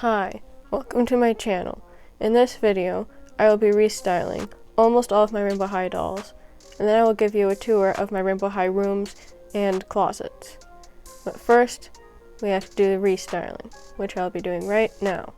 Hi, welcome to my channel. In this video, I will be restyling almost all of my Rainbow High dolls, and then I will give you a tour of my Rainbow High rooms and closets. But first, we have to do the restyling, which I'll be doing right now.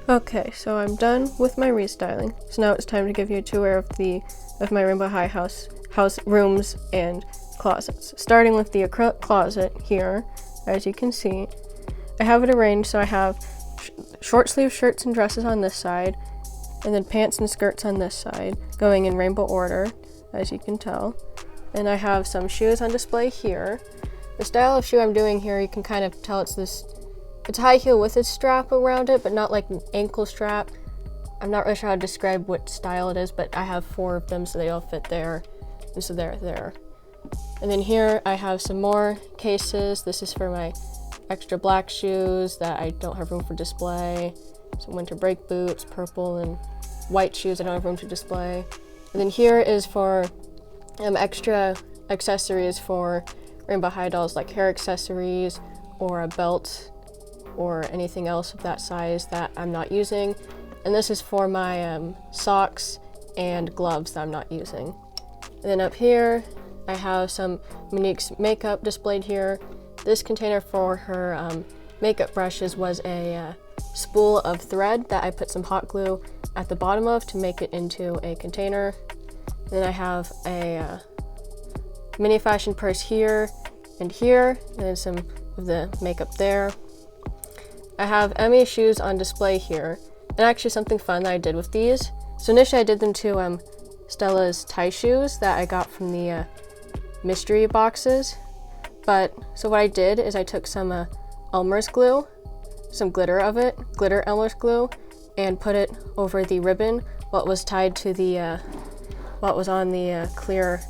Okay, so I'm done with my restyling. So now it's time to give you a tour of my Rainbow High house rooms and closets. Starting with the closet here, as you can see, I have it arranged so I have short sleeve shirts and dresses on this side, and then pants and skirts on this side, going in rainbow order, as you can tell. And I have some shoes on display here. The style of shoe I'm doing here, you can kind of tell it's high heel with a strap around it, but not like an ankle strap. I'm not really sure how to describe what style it is, but I have 4 of them so they all fit there. And so they're there. And then here I have some more cases. This is for my extra black shoes that I don't have room for display. Some winter break boots, purple and white shoes I don't have room to display. And then here is for extra accessories for Rainbow High dolls, like hair accessories or a belt or anything else of that size that I'm not using. And this is for my socks and gloves that I'm not using. And then up here, I have some Monique's makeup displayed here. This container for her makeup brushes was a spool of thread that I put some hot glue at the bottom of to make it into a container. And then I have a mini fashion purse here, and then some of the makeup there. I have Emmy shoes on display here, and actually something fun that I did with these. So initially I did them to Stella's tie shoes that I got from the mystery boxes. But so what I did is I took some Elmer's glue, some glitter Elmer's glue, and put it over the ribbon what was tied to the what was on the clear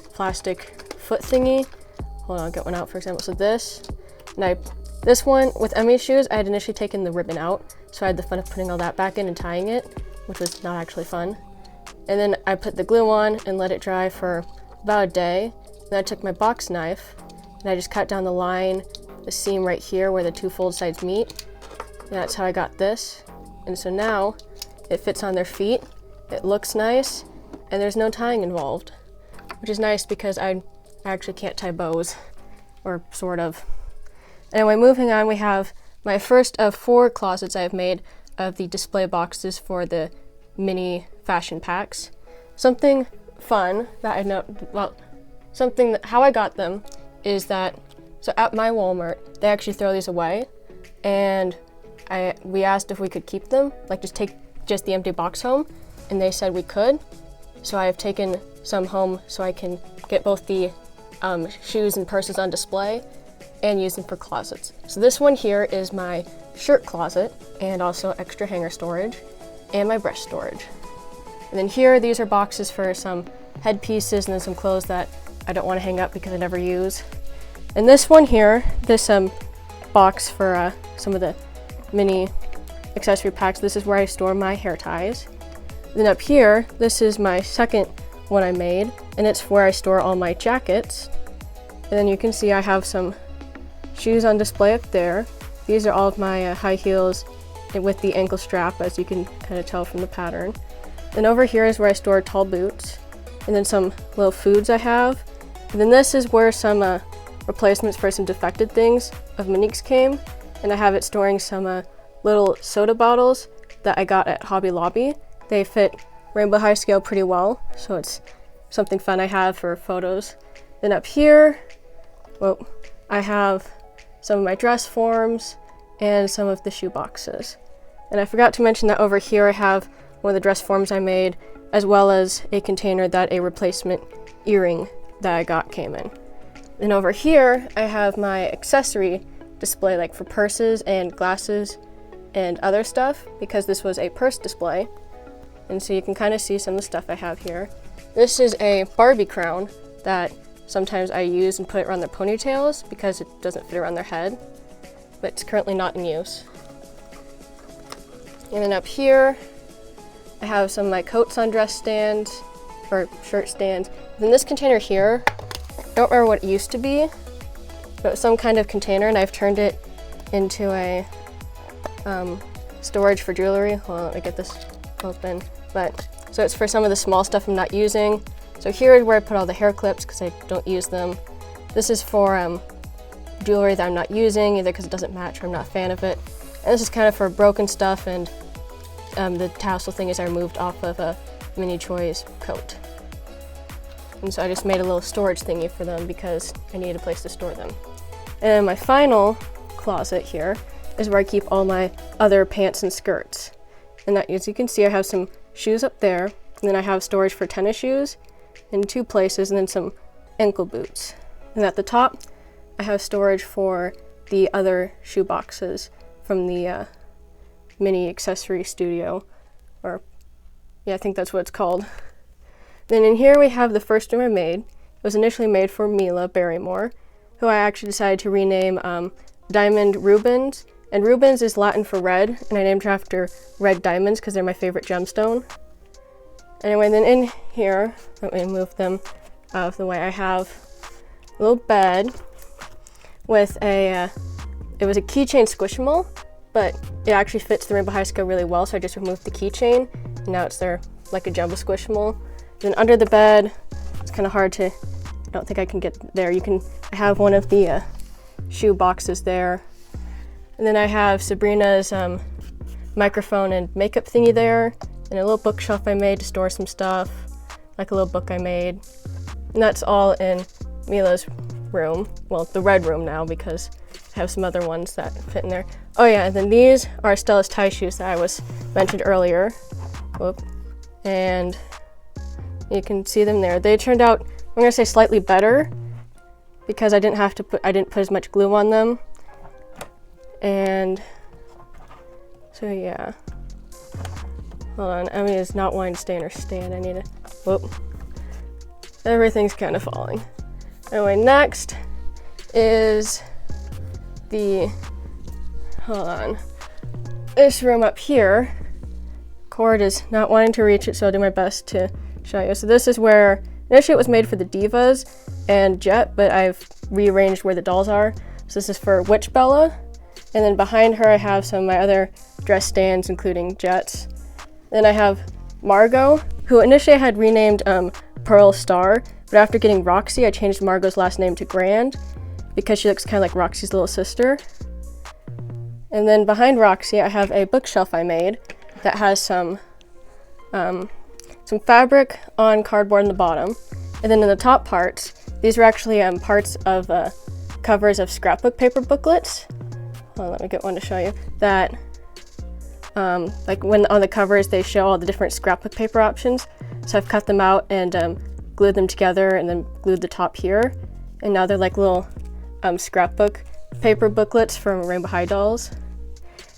plastic foot thingy. Hold on, I'll get one out for example. So this, and this one with Emmy's shoes, I had initially taken the ribbon out, so I had the fun of putting all that back in and tying it, which was not actually fun. And then I put the glue on and let it dry for about a day. Then I took my box knife and I just cut down the line, the seam right here where the two fold sides meet. And that's how I got this. And so now it fits on their feet, it looks nice, and there's no tying involved, which is nice because I actually can't tie bows, or sort of. Anyway, moving on, we have my first of 4 closets I've made of the display boxes for the mini fashion packs. Something fun that I know, well, something that, how I got them is that, so at my Walmart, they actually throw these away, and we asked if we could keep them, like just take just the empty box home, and they said we could. So I have taken some home so I can get both the shoes and purses on display and use them for closets. So this one here is my shirt closet and also extra hanger storage and my brush storage. And then here, these are boxes for some headpieces and then some clothes that I don't want to hang up because I never use. And this one here, this box for some of the mini accessory packs, this is where I store my hair ties. Then up here, this is my second one I made, and it's where I store all my jackets. And then you can see I have some shoes on display up there. These are all of my high heels with the ankle strap, as you can kind of tell from the pattern. Then over here is where I store tall boots, and then some little foods I have. And then this is where some replacements for some defected things of Monique's came, and I have it storing some little soda bottles that I got at Hobby Lobby. They fit rainbow high scale pretty well, so it's something fun I have for photos. Then up here, well, I have some of my dress forms and some of the shoe boxes. And I forgot to mention that over here I have one of the dress forms I made, as well as a container that a replacement earring that I got came in. And over here I have my accessory display, like for purses and glasses and other stuff, because this was a purse display. And so you can kind of see some of the stuff I have here. This is a Barbie crown that sometimes I use and put it around their ponytails because it doesn't fit around their head, but it's currently not in use. And then up here, I have some of my coats on dress stands, or shirt stands. Then this container here, I don't remember what it used to be, but it was some kind of container, and I've turned it into a storage for jewelry. Hold on, let me get this open. But so it's for some of the small stuff I'm not using. So here is where I put all the hair clips because I don't use them. This is for jewelry that I'm not using, either because it doesn't match or I'm not a fan of it. And this is kind of for broken stuff, and the tassel thing is I removed off of a Mini Choi's coat. And so I just made a little storage thingy for them because I needed a place to store them. And my final closet here is where I keep all my other pants and skirts. And that, as you can see, I have some shoes up there, and then I have storage for tennis shoes in 2 places, and then some ankle boots. And at the top, I have storage for the other shoe boxes from the mini accessory studio, or yeah, I think that's what it's called. Then in here we have the first room I made. It was initially made for Mila Barrymore, who I actually decided to rename Diamond Rubens. And Rubens is Latin for red, and I named her after red diamonds because they're my favorite gemstone. Anyway, then in here, let me move them out of the way. I have a little bed with a, it was a keychain squishable, but it actually fits the Rainbow High scale really well, so I just removed the keychain, and now it's there like a jumbo squishable. Then under the bed, it's kind of hard to, I don't think I can get there. I have one of the shoe boxes there. And then I have Sabrina's microphone and makeup thingy there, and a little bookshelf I made to store some stuff, like a little book I made. And that's all in Mila's room, well, the red room now, because I have some other ones that fit in there. Oh yeah, and then these are Stella's tie shoes that I was mentioned earlier. Whoop. And you can see them there. They turned out, I'm gonna say slightly better, because I didn't put as much glue on them. And so yeah, hold on, Emmy is not wanting to stay in her stand. I need to, whoop. Everything's kind of falling. Anyway, next is hold on, this room up here. Cord is not wanting to reach it, so I'll do my best to show you. So this is where, initially it was made for the divas, and Jet, but I've rearranged where the dolls are. So this is for Witch Bella. And then behind her I have some of my other dress stands, including Jet's. Then I have Margot, who initially I had renamed Pearl Star, but after getting Roxy, I changed Margot's last name to Grand because she looks kind of like Roxy's little sister. And then behind Roxy, I have a bookshelf I made that has some fabric on cardboard in the bottom. And then in the top parts, these are actually parts of covers of scrapbook paper booklets. Well, let me get one to show you. That, like when on the covers, they show all the different scrapbook paper options. So I've cut them out and glued them together and then glued the top here. And now they're like little scrapbook paper booklets from rainbowhighdolls. And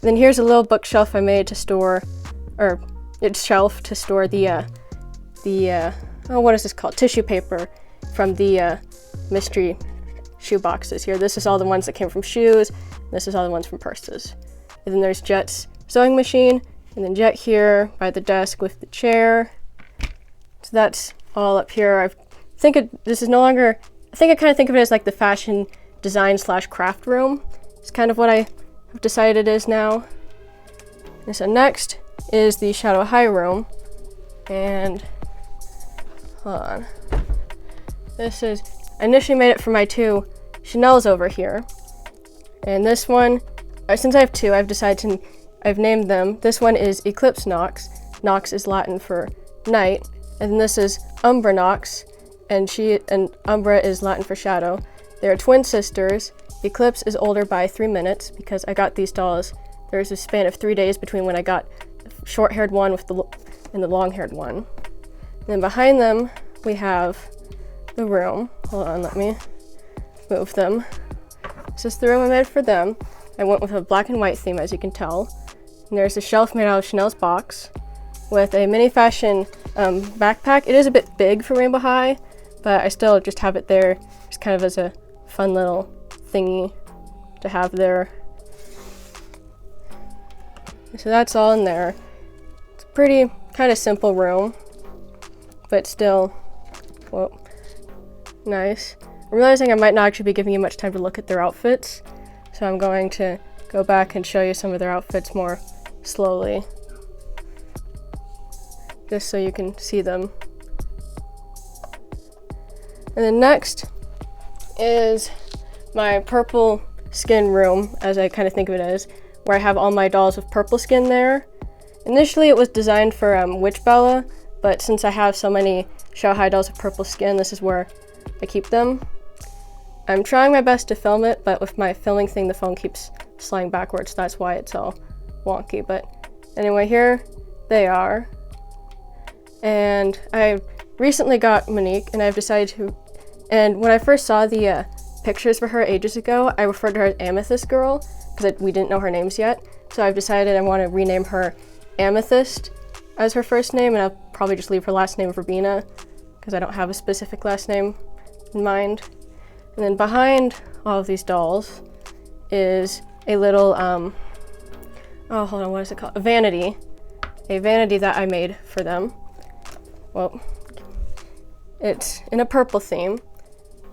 then here's a little bookshelf I made to store, or it's shelf to store the what is this called? Tissue paper from the mystery shoe boxes here. This is all the ones that came from shoes. This is all the ones from purses. And then there's Jet's sewing machine, and then Jet here by the desk with the chair. So that's all up here. I think I kind of think of it as like the fashion design / craft room. It's kind of what I have decided it is now. And so next is the shadowhigh room, and hold on. I initially made it for my 2 Chanel's over here, and this one, since I have 2, I've named them. This one is Eclipse Nox. Nox is Latin for night, and then this is Umbra Nox, and Umbra is Latin for shadow. They are twin sisters. Eclipse is older by 3 minutes because I got these dolls. There was a span of 3 days between when I got the short-haired one and the long-haired one. And then behind them, we have the room. Hold on, let me move them. This is the room I made for them. I went with a black and white theme, as you can tell. And there's a shelf made out of Chanel's box with a mini fashion backpack. It is a bit big for Rainbow High, but I still just have it there just kind of as a fun little thingy to have there. So that's all in there. It's a pretty kind of simple room, but still, whoa, nice. I'm realizing I might not actually be giving you much time to look at their outfits, so I'm going to go back and show you some of their outfits more slowly, just so you can see them. And then next is my purple skin room, as I kind of think of it as, where I have all my dolls with purple skin there. Initially it was designed for Witch Bella, but since I have so many shadowhigh dolls with purple skin, this is where I keep them. I'm trying my best to film it, but with my filming thing, the phone keeps sliding backwards, so that's why it's all wonky. But anyway, here they are. And I recently got Monique, and I've decided to, and when I first saw the pictures for her ages ago, I referred to her as Amethyst Girl, because we didn't know her names yet. So I've decided I want to rename her Amethyst as her first name, and I'll probably just leave her last name Verbena, because I don't have a specific last name in mind. And then behind all of these dolls is a little, oh, hold on, what is it called? A vanity that I made for them. Well, it's in a purple theme,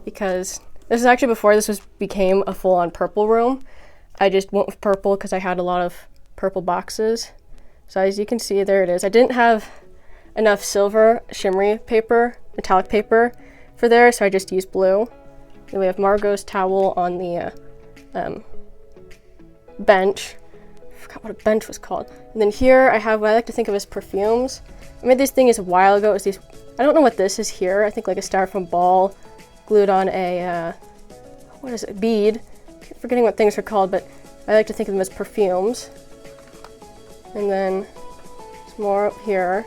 because this is actually before this became a full-on purple room. I just went with purple because I had a lot of purple boxes. So as you can see, there it is. I didn't have enough silver shimmery paper, metallic paper for there, so I just used blue. And we have Margot's towel on the bench. I forgot what a bench was called. And then here I have what I like to think of as perfumes. I made these things a while ago. It was these, I don't know what this is here. I think like a styrofoam ball glued on a, what is it, bead. I'm forgetting what things are called, but I like to think of them as perfumes. And then some more up here.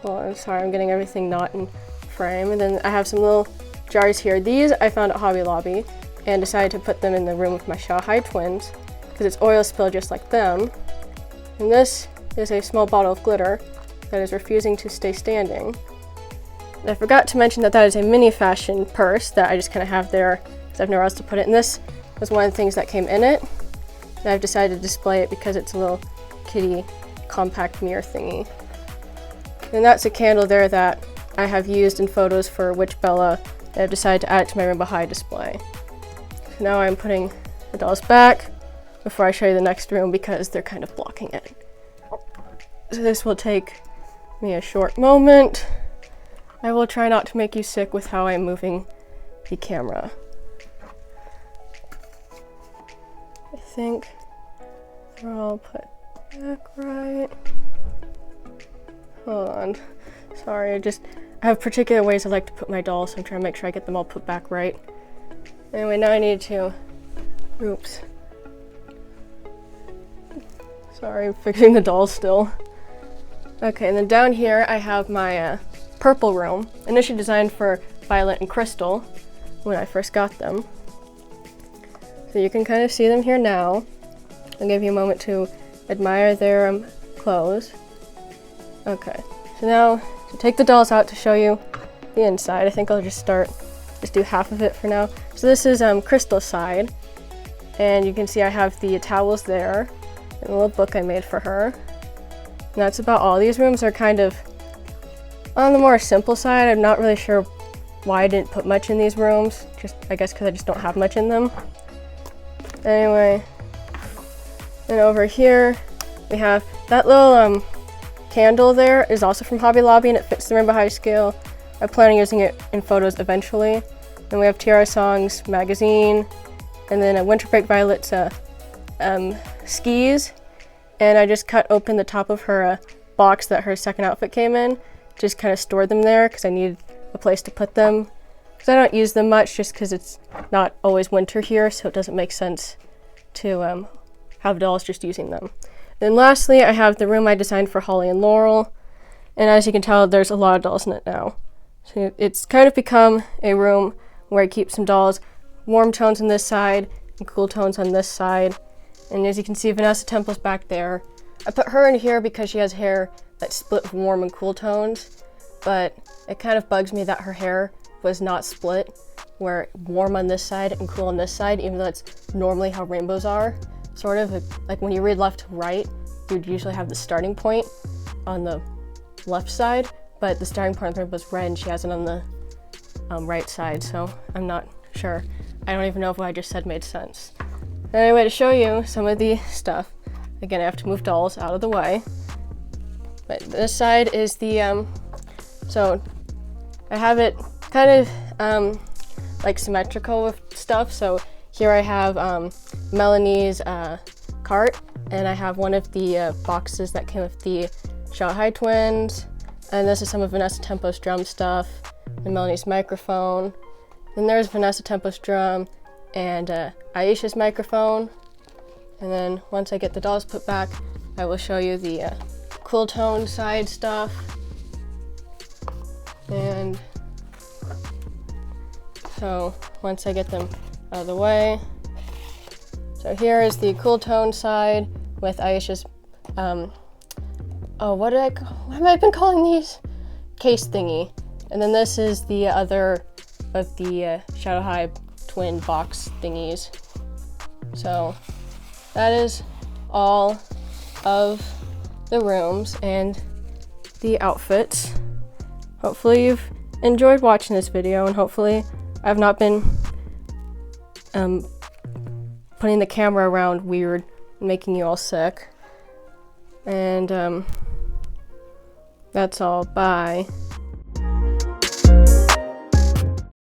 Oh, I'm sorry, I'm getting everything not in frame. And then I have some little jars here. These I found at Hobby Lobby and decided to put them in the room with my shadowhigh twins because it's oil spill just like them. And this is a small bottle of glitter that is refusing to stay standing. And I forgot to mention that that is a mini fashion purse that I just kind of have there because I have nowhere else to put it. And this was one of the things that came in it. And I've decided to display it because it's a little kitty compact mirror thingy. And that's a candle there that I have used in photos for Witch Bella and I've decided to add it to my Rainbow High display. So now I'm putting the dolls back before I show you the next room because they're kind of blocking it. So this will take me a short moment. I will try not to make you sick with how I'm moving the camera. I think they're all put back right. Hold on. Sorry, I have particular ways I like to put my dolls, so I'm trying to make sure I get them all put back right. Anyway, now I need to, oops. Sorry, I'm fixing the dolls still. Okay, and then down here I have my purple room, initially designed for Violet and Crystal when I first got them. So you can kind of see them here now. I'll give you a moment to admire their clothes. Okay, so now to take the dolls out to show you the inside, I think I'll just do half of it for now. So this is Crystal's side, and you can see I have the towels there and a little book I made for her. And that's about all. These rooms are kind of on the more simple side. I'm not really sure why I didn't put much in these rooms, I guess because I just don't have much in them. Anyway, and over here we have that little candle there is also from Hobby Lobby, and it fits the Rainbow High scale. I plan on using it in photos eventually. Then we have Tiara Songs magazine, and then a Winter Break Violet's skis. And I just cut open the top of her box that her second outfit came in. Just kind of stored them there because I needed a place to put them. Because I don't use them much just because it's not always winter here, so it doesn't make sense to have dolls just using them. Then lastly, I have the room I designed for Holly and Laurel. And as you can tell, there's a lot of dolls in it now. So it's kind of become a room where I keep some dolls, warm tones on this side and cool tones on this side. And as you can see, Vanessa Temple's back there. I put her in here because she has hair that's split warm and cool tones, but it kind of bugs me that her hair was not split, where warm on this side and cool on this side, even though that's normally how rainbows are. Sort of like when you read left to right, you would usually have the starting point on the left side, but the starting point of the rainbow is red and she has it on the right side, so I'm not sure. I don't even know if what I just said made sense. Anyway, to show you some of the stuff, again, I have to move dolls out of the way. But this side is the, so I have it kind of like symmetrical with stuff. So here I have Melanie's cart, and I have one of the boxes that came with the shadowhigh twins. And this is some of Vanessa Tempo's drum stuff, and Melanie's microphone. Then there's Vanessa Tempo's drum, and Aisha's microphone. And then once I get the dolls put back, I will show you the cool tone side stuff. And so once I get them out of the way, so here is the cool tone side with Aisha's, what have I been calling these? Case thingy. And then this is the other of the shadowhigh twin box thingies. So that is all of the rooms and the outfits. Hopefully you've enjoyed watching this video, and hopefully I've not been putting the camera around weird and making you all sick. And that's all. Bye.